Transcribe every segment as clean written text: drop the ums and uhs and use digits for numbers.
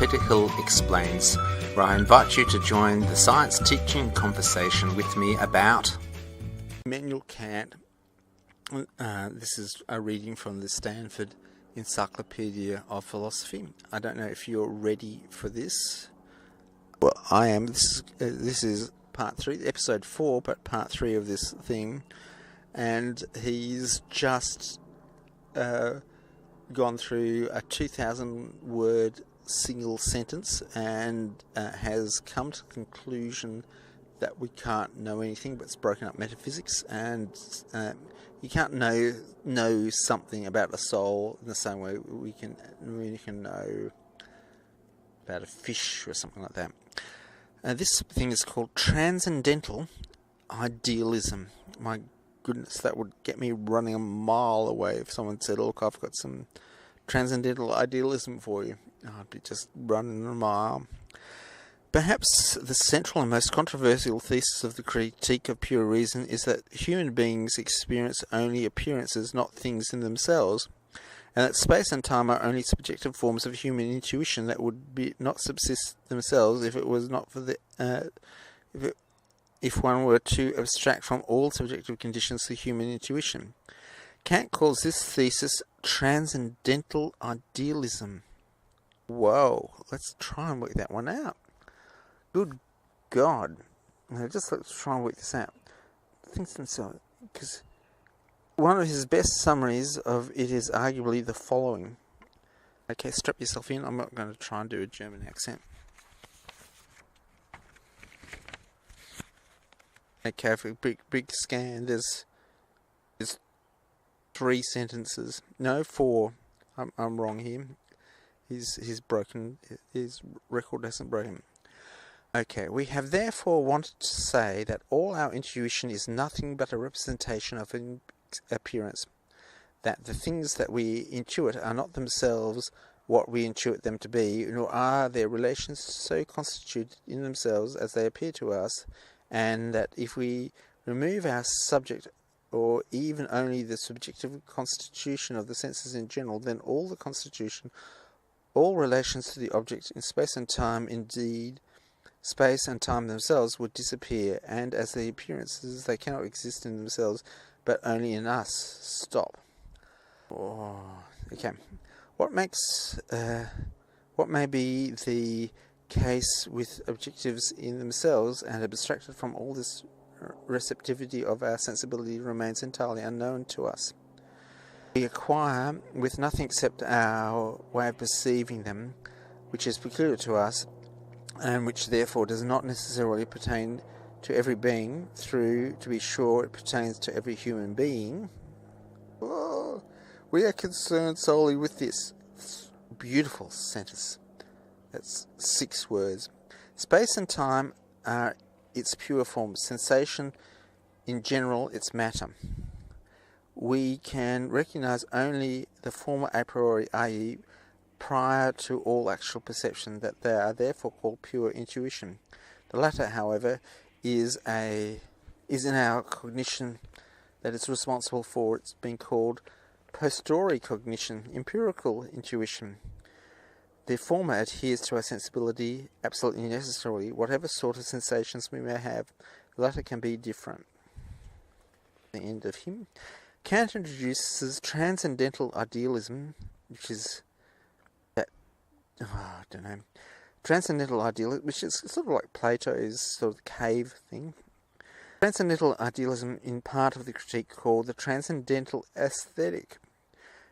Peter Hill Explains, where I invite you to join the science teaching conversation with me about Immanuel Kant. This is a reading from the Stanford Encyclopedia of Philosophy. I don't know if you're ready for this. Well, I am. This is part 3, episode 4, but part 3 of this thing. And he's just gone through a 2,000-word single sentence and has come to the conclusion that we can't know anything, but it's broken up metaphysics, and you can't know something about a soul in the same way we can know about a fish or something like that. This thing is called transcendental idealism. My goodness, that would get me running a mile away if someone said, "Look, I've got some transcendental idealism for you." I'd be just running a mile. Perhaps the central and most controversial thesis of the critique of pure reason is that human beings experience only appearances, not things in themselves, and that space and time are only subjective forms of human intuition that would not subsist themselves if it was not for the if one were to abstract from all subjective conditions to human intuition. Kant calls this thesis transcendental idealism. Whoa, let's try and work that one out. Good God. Let's try and work this out. Things themselves, because one of his best summaries of it is arguably the following. Okay, strap yourself in. I'm not going to try and do a German accent. Okay, for a big scan, there's 3 sentences. No, 4. I'm wrong here. He's broken. His record hasn't broken. Okay, we have therefore wanted to say that all our intuition is nothing but a representation of an appearance. That the things that we intuit are not themselves what we intuit them to be, nor are their relations so constituted in themselves as they appear to us, and that if we remove our subject, or even only the subjective constitution of the senses in general, then all the constitution, all relations to the object in space and time, indeed space and time themselves, would disappear, and as the appearances they cannot exist in themselves but only in us. Stop. Okay. What may be the case with objectives in themselves and abstracted from all this receptivity of our sensibility remains entirely unknown to us. We acquire with nothing except our way of perceiving them, which is peculiar to us, and which therefore does not necessarily pertain to every being, through, to be sure, it pertains to every human being. We are concerned solely with this beautiful sentence. That's 6 words. Space and time are its pure form. Sensation, in general, its matter. We can recognize only the former a priori, i.e., prior to all actual perception, that they are therefore called pure intuition. The latter, however, is in our cognition that is responsible for its being called posteriori cognition, empirical intuition. The former adheres to our sensibility absolutely necessarily, whatever sort of sensations we may have. The latter can be different. The end of him. Kant introduces transcendental idealism, which is transcendental idealism, which is sort of like Plato's sort of cave thing. Transcendental idealism in part of the critique called the transcendental aesthetic.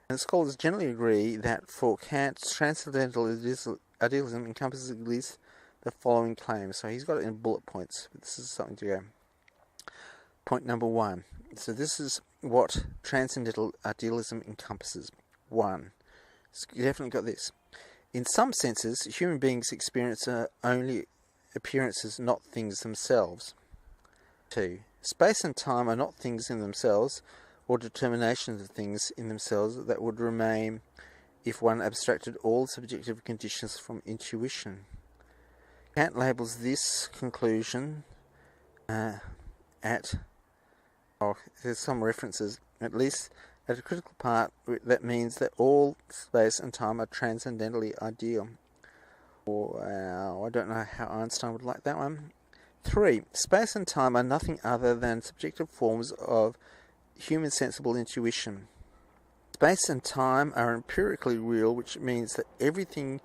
And scholars generally agree that for Kant, transcendental idealism encompasses at least the following claims. So he's got it in bullet points, but this is something to go. Point number 1. So this is what transcendental idealism encompasses. 1. So you definitely got this. In some senses, human beings experience only appearances, not things themselves. 2. Space and time are not things in themselves, or determinations of things in themselves that would remain if one abstracted all subjective conditions from intuition. Kant labels this conclusion there's some references, at least at a critical part, that means that all space and time are transcendentally ideal. Wow, I don't know how Einstein would like that one. 3. Space and time are nothing other than subjective forms of human sensible intuition. Space and time are empirically real, which means that everything,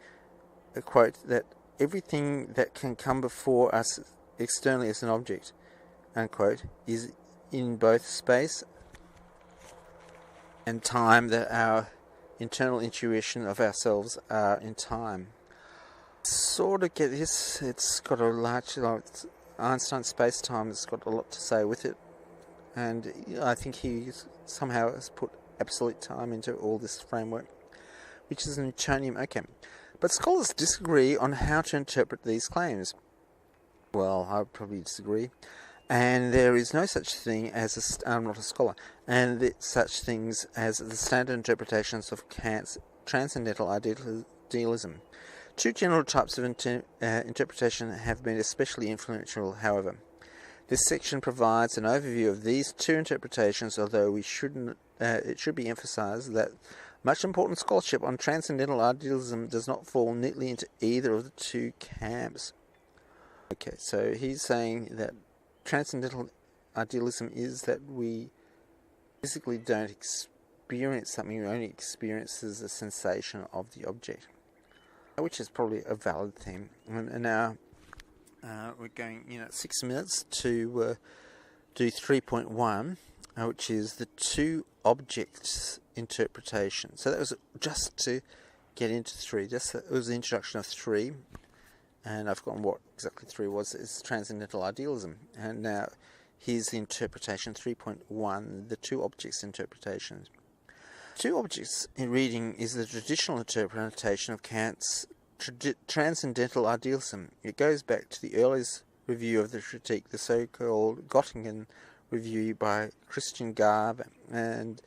quote, that everything that can come before us externally as an object, unquote, is in both space and time, that our internal intuition of ourselves are in time. Sort of get this, it's got a large, Einstein's space-time has got a lot to say with it, and I think he somehow has put absolute time into all this framework, which is an Newtonian. Okay, but scholars disagree on how to interpret these claims. Well, I would probably disagree, and there is no such thing as I'm not a scholar, and such things as the standard interpretations of Kant's transcendental idealism. Two general types of interpretation have been especially influential, however. This section provides an overview of these two interpretations, although it should be emphasized that much important scholarship on transcendental idealism does not fall neatly into either of the two camps. Okay, so he's saying that transcendental idealism is that we physically don't experience something, we only experience as a sensation of the object, which is probably a valid thing. And now we're going in at 6 minutes to do 3.1, which is the two objects interpretation. So that was just to get into 3. It was the introduction of 3, and I've forgotten what exactly 3 was. It's transcendental idealism. And now here's the interpretation 3.1, the two objects interpretation. Two objects in reading is the traditional interpretation of Kant's transcendental idealism. It goes back to the earliest review of the critique, the so-called Göttingen review by Christian Garb and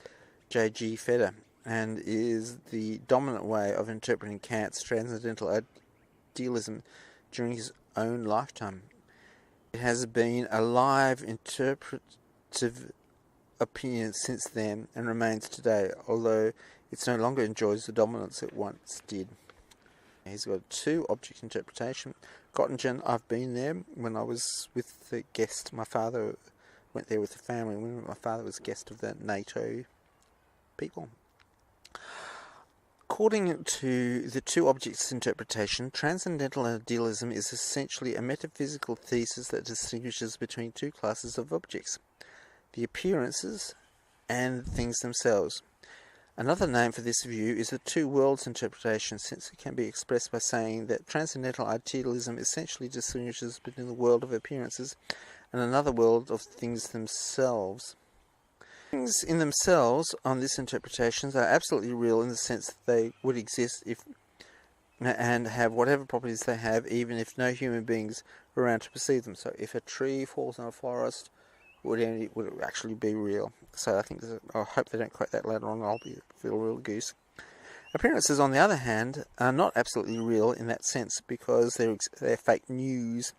J.G. Feder, and is the dominant way of interpreting Kant's transcendental idealism during his own lifetime. It has been a live interpretive opinion since then and remains today, although it no longer enjoys the dominance it once did. He's got two object interpretation. Göttingen, I've been there when I was with the guest. My father went there with the family when my father was guest of the NATO people. According to the two objects interpretation, transcendental idealism is essentially a metaphysical thesis that distinguishes between two classes of objects: the appearances and things themselves. Another name for this view is the two worlds interpretation, since it can be expressed by saying that transcendental idealism essentially distinguishes between the world of appearances and another world of things themselves. Things in themselves, on this interpretation, are absolutely real in the sense that they would exist if and have whatever properties they have, even if no human beings were around to perceive them. So if a tree falls in a forest, would it actually be real? So I hope they don't quote that later on. I'll feel a real goose. Appearances, on the other hand, are not absolutely real in that sense, because they're fake news.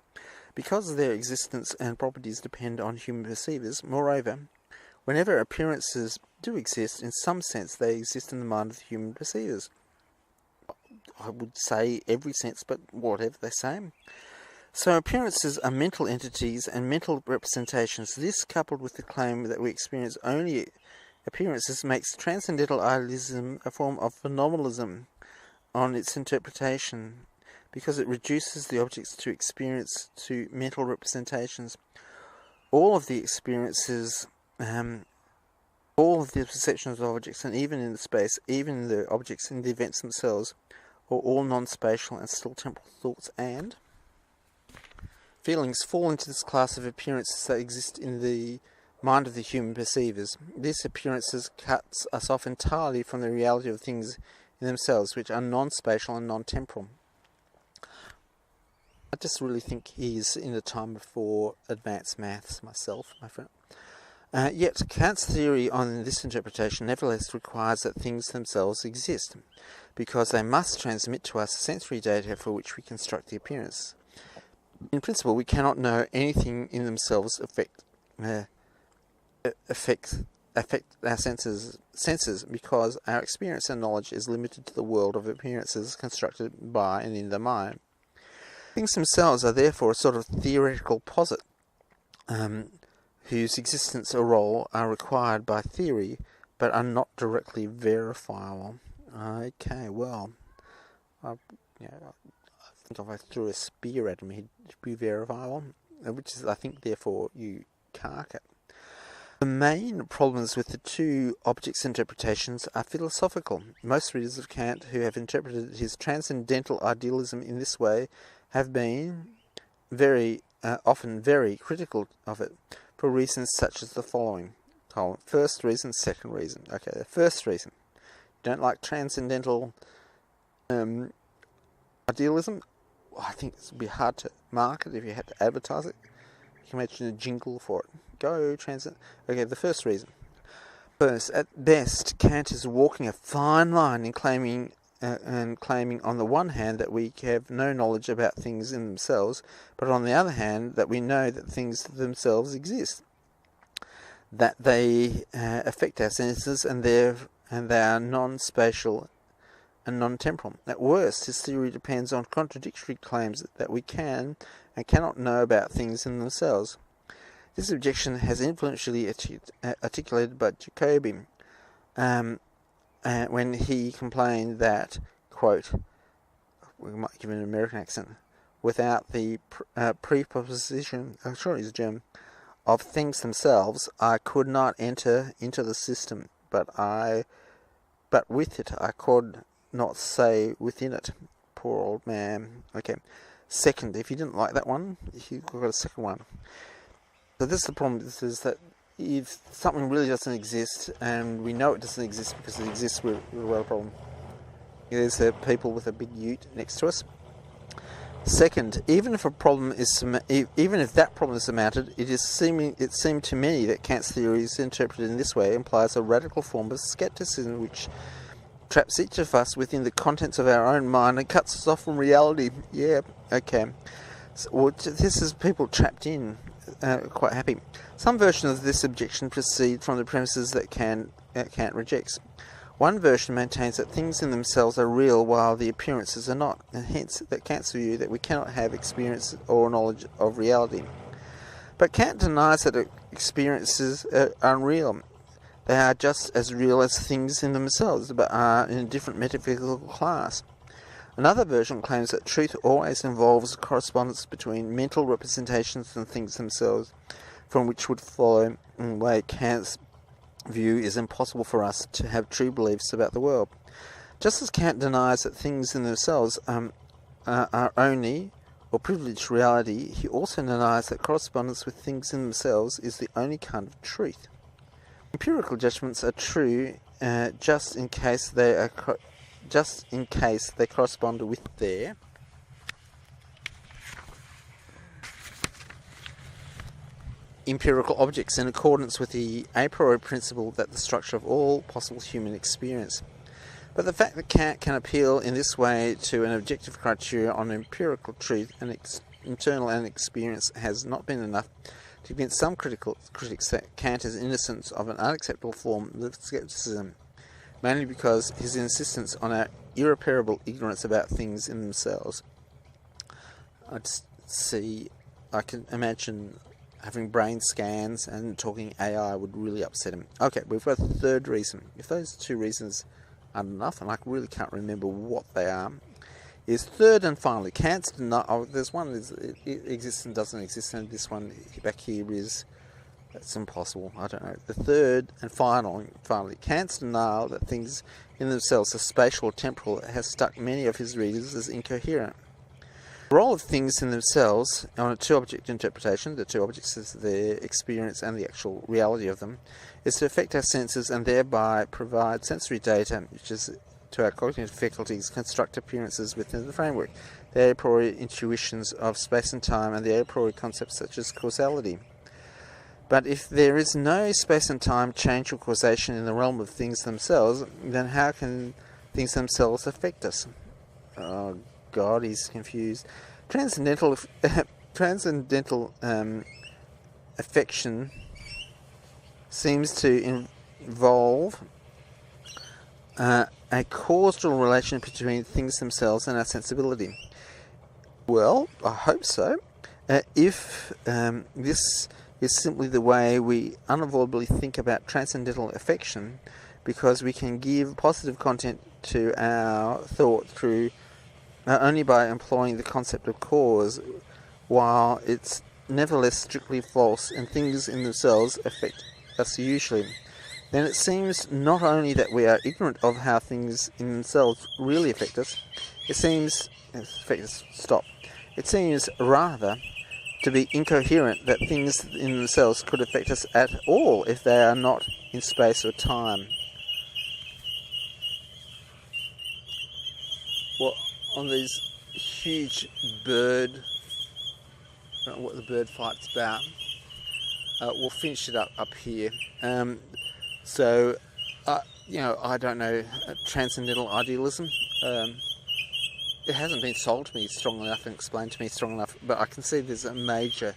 Because their existence and properties depend on human perceivers. Moreover, whenever appearances do exist, in some sense they exist in the mind of the human perceivers. I would say every sense, but whatever they say. So appearances are mental entities and mental representations. This, coupled with the claim that we experience only appearances, makes transcendental idealism a form of phenomenalism on its interpretation, because it reduces the objects to experience to mental representations. All of the experiences, all of the perceptions of objects, and even in the space, even the objects in the events themselves, are all non-spatial and still temporal thoughts, and feelings fall into this class of appearances that exist in the mind of the human perceivers. These appearances cuts us off entirely from the reality of things in themselves, which are non-spatial and non-temporal. I just really think he's in a time before advanced maths myself, my friend. Yet Kant's theory on this interpretation nevertheless requires that things themselves exist, because they must transmit to us sensory data for which we construct the appearance. In principle, we cannot know anything in themselves affect our senses, because our experience and knowledge is limited to the world of appearances constructed by and in the mind. Things themselves are therefore a sort of theoretical posit, whose existence or role are required by theory, but are not directly verifiable. Okay, well, I think if I threw a spear at him, he'd be verifiable, which is, I think, therefore, you cark it. The main problems with the two objects' interpretations are philosophical. Most readers of Kant who have interpreted his transcendental idealism in this way have been often very critical of it, for reasons such as the following. First reason, second reason. Okay, the first reason. Don't like transcendental idealism? I think it would be hard to market if you had to advertise it. You can imagine a jingle for it. Go transcend. Okay, the first reason. First, at best, Kant is walking a fine line in claiming on the one hand that we have no knowledge about things in themselves, but on the other hand that we know that things themselves exist, that they affect our senses, and they are non-spatial and non-temporal. At worst, his theory depends on contradictory claims that we can and cannot know about things in themselves. This objection has influentially articulated by Jacobi when he complained that, quote, we might give it an American accent, without the preposition, I'm sure he's German, of things themselves, I could not enter into the system, but with it I could not say within it. Poor old man. Okay. Second, if you didn't like that one, you've got a second one. So this is the problem, is that if something really doesn't exist, and we know it doesn't exist because it exists, we've got a problem. There's people with a big ute next to us. Second, even if that problem is surmounted, it seemed to me that Kant's theory is interpreted in this way implies a radical form of skepticism which traps each of us within the contents of our own mind and cuts us off from reality. Yeah, okay. So, this is people trapped in, quite happy. Some versions of this objection proceed from the premises that Kant rejects. One version maintains that things in themselves are real while the appearances are not, and hence that Kant's view that we cannot have experience or knowledge of reality. But Kant denies that experiences are unreal. They are just as real as things in themselves, but are in a different metaphysical class. Another version claims that truth always involves a correspondence between mental representations and things themselves, from which would follow, in a way, Kant's view is impossible for us to have true beliefs about the world. Just as Kant denies that things in themselves are only or privileged reality, he also denies that correspondence with things in themselves is the only kind of truth. Empirical judgments are true just in case they correspond with their empirical objects in accordance with the a priori principle that the structure of all possible human experience. But the fact that Kant can appeal in this way to an objective criteria on empirical truth and internal and experience has not been enough to convince some critics that Kant is innocent of an unacceptable form of skepticism, mainly because his insistence on our irreparable ignorance about things in themselves. I can imagine having brain scans and talking AI would really upset him. Okay, we've got a third reason. If those two reasons aren't enough, and I really can't remember what they are, is third and finally, Kant's there's one is it exists and doesn't exist, and this one back here is that's impossible. I don't know. The third and finally, Kant's denial that things in themselves are spatial or temporal has struck many of his readers as incoherent. The role of things in themselves on a two-object interpretation, the two objects is their experience and the actual reality of them, is to affect our senses and thereby provide sensory data, which is to our cognitive faculties, construct appearances within the framework, the a priori intuitions of space and time, and the a priori concepts such as causality. But if there is no space and time change or causation in the realm of things themselves, then how can things themselves affect us? Oh God, he's confused. Transcendental affection seems to involve a causal relation between things themselves and our sensibility. Well, I hope so. If this is simply the way we unavoidably think about transcendental affection, because we can give positive content to our thought through only by employing the concept of cause, while it's nevertheless strictly false and things in themselves affect us usually, then it seems not only that we are ignorant of how things in themselves really affect us, it seems rather to be incoherent that things in themselves could affect us at all if they are not in space or time. Well, on these huge bird, I don't know what the bird fight's about, we'll finish it up here. I don't know, transcendental idealism. It hasn't been sold to me strong enough and explained to me strong enough, but I can see there's major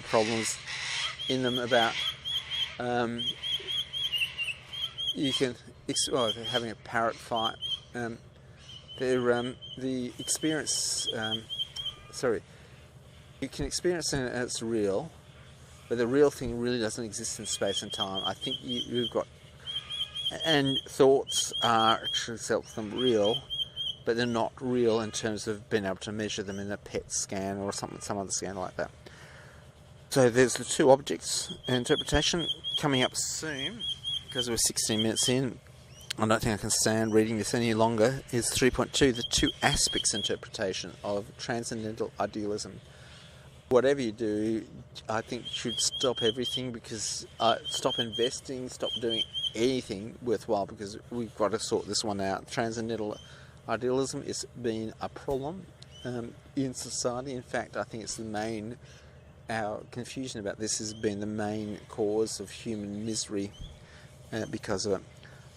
problems in them about they're having a parrot fight. The experience. You can experience it and it's real, but the real thing really doesn't exist in space and time. I think you've got, and thoughts are actually them real, but they're not real in terms of being able to measure them in a PET scan or some other scan like that. So there's the two objects interpretation coming up soon, because we're 16 minutes in. I don't think I can stand reading this any longer. Is 3.2, the two aspects interpretation of transcendental idealism. Whatever you do, I think you should stop everything, because stop investing, stop doing anything worthwhile, because we've got to sort this one out. Transcendental idealism has been a problem in society. In fact, I think it's our confusion about this has been the main cause of human misery because of it.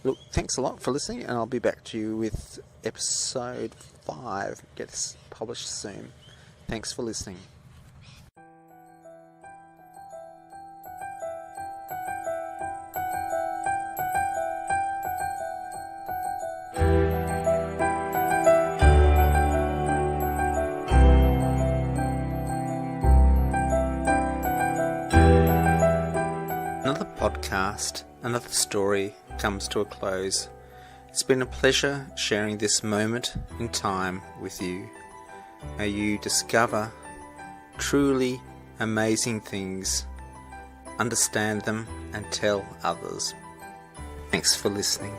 Look, thanks a lot for listening, and I'll be back to you with episode 5. Gets published soon. Thanks for listening. Another podcast, another story comes to a close. It's been a pleasure sharing this moment in time with you. May you discover truly amazing things, understand them, and tell others. Thanks for listening.